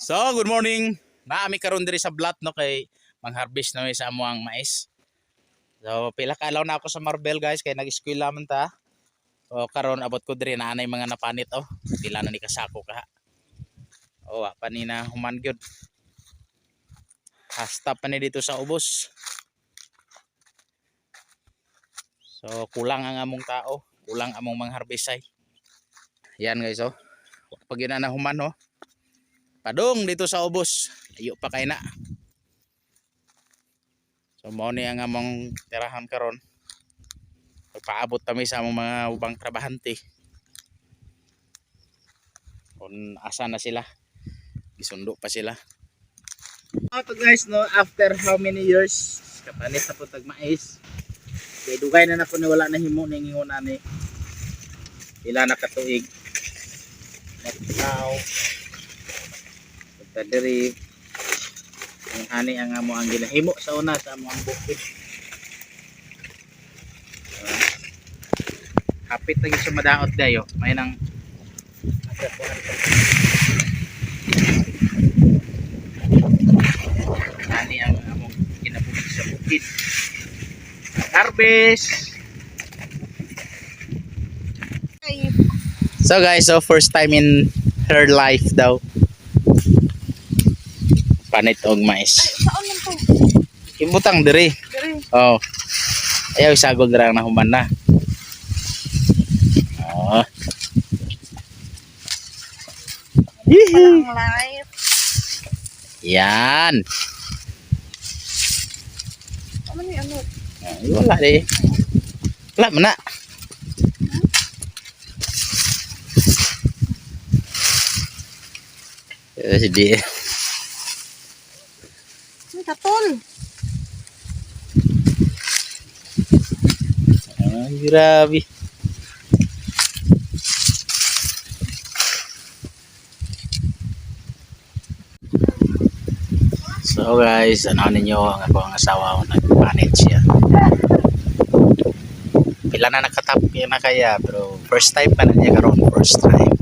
So, good morning. Naami karon diri sa blat no kay mang-harvest na mi sa amuang mais. So, pila ka adlaw na ako sa Marbel guys kay nag-eskwela man ta. So, karon abot ko diri na anay mga napanit oh. Pila na ni kasako ka. Oh, wa pa ni na human gyud. Hasta pa ni dito sa ubos. So, kulang ang among tao, kulang among mang-harvest ay. Yan guys oh. Pag yun na human oh. Padong dito sa ubos. Ayo pa kay na. So mao ni ang among tirahan karon. Paabot kami sa among mga ubang trabahante. Kung asa na sila. Gisundo pa sila. Ito guys no, after how many years kapalit sa putag mais. Kay dugay na nako ni wala na himo ning ingon ani. Ila na katuig. Now diri ang ani ang amo ang ginahimo sa una sa amo ang bukid. Hapit lagi sa madaot dayo may nang ani ang amo ginabukid sa bukid. Harvest. So guys, so first time in her life daw panit og mais. Saan man to? Imbutang diri. Diri. Oh. Ayaw isagol dira na human na. Oh. Parang live. Yan. Ano ni ano? Ay, wala di. Wala man na. Sige. Ang katol. Ay, grabe. So guys, ano ninyo ang ako ang asawa ko nagpanit siya. Pila na nakatap na kaya pero first time pa na niya karon, first time.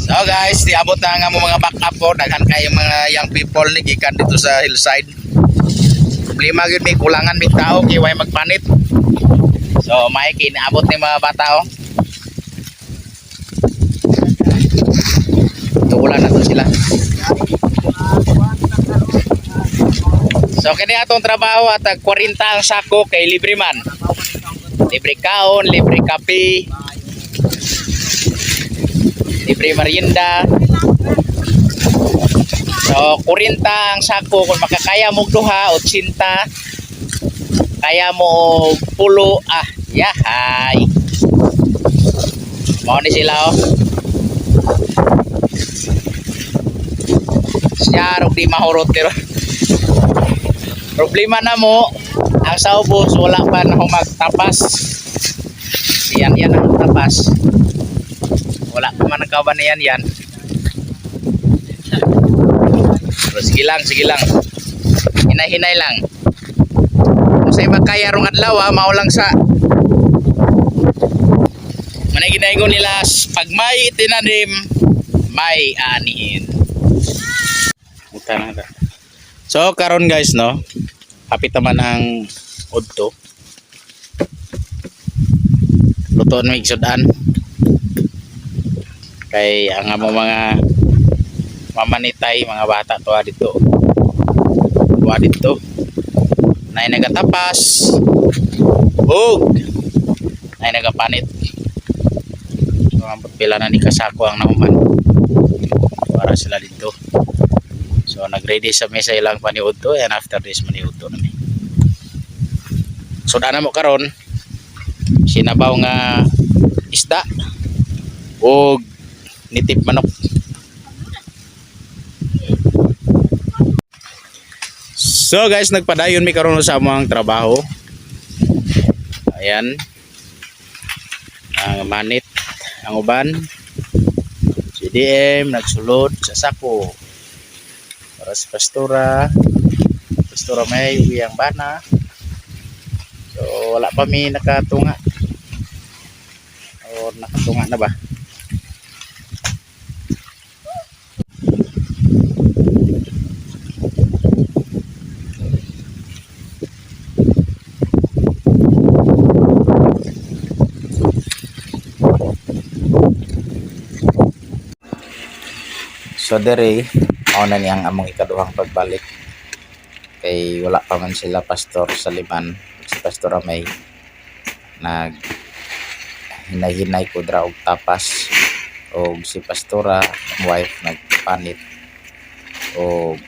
So guys, diabot na nga mo mga backup ko, daghan kayo mga young people ni gikan dito sa hillside. Problema gyud may kulangan may tao kay way magpanit. So may kinaabot ni mga bata oh. Tuulan na to sila. So kini atong trabaho at 40 ang sako kay libre man. Libre kaon, libre kape, libre merienda. So 40 ang sako kung makakaya mo duha 80. Kaya mo pulo yahay. Mao ni sila oh. Siya di mahurot pero problema na mo ang sa ubos wala pa na magtapas. Yan ang tapas. Wala pa man nagkaban yan. Pero sige lang. Hinay-hinay lang. Kung sa iba kaya rong adlaw mao lang sa manay ginaigon nila pag may tinanim may anihin. So karon guys no, hapit naman ang udto. Luto na igsudan. Kay ang amo mga mamanitay mga bata tuwa dito. Nay nagatapas. Nay nagapanit. So ang pila na ni kasako ang nahuman. Para sila dito. So nagready sa mesa ilang paniudto and after this maniudto na mi. So dana mo karon sinabaw nga isda o nitip manok. So guys, nagpadayon mi karon sa among trabaho. Ayan. Ang manit ang uban. CDM nagsulod sa sako. Para sa pastora may uyang bana. So wala pa mi nakatunga o nakatunga na ba. So dere mao na niyang among ikaduhang pagbalik kay wala pa man sila pastor sa Liman. Si Pastor Amay nag hinay-hinay ko dra og tapas o si pastora ang wife nagpanit o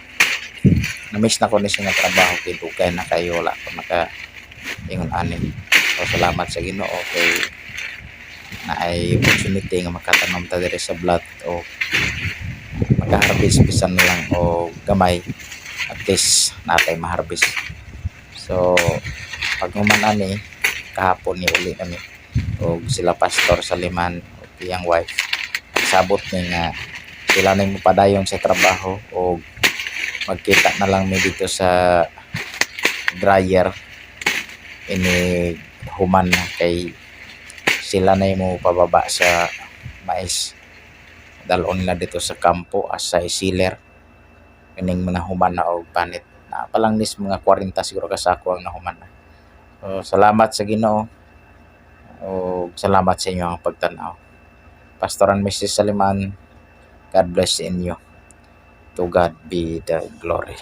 na-miss na ko ni siya nga trabaho kay dugay na kayo wala ko naka ingon ani. So salamat sa Ginoo kay na ay opportunity nga makatanom ta diri sa blat o mag-harvest bisan na lang o gamay at least natay ma-harvest. So pag human ani kahapon ni uli kami o sila pastor sa Liman o iyang wife sabot ni nga sila na mupadayon sa trabaho o magkita na lang mi dito sa dryer ini human na kay sila na mo pababa sa mais dalon nila dito sa kampo as sa sealer kining mga human na og panit na palang nis mga 40 siguro ka sako ang nahuman na. So, salamat sa Ginoo o salamat sa inyo ang pagtanaw. Pastor and Mrs. Saliman, God bless in you. To God be the glory.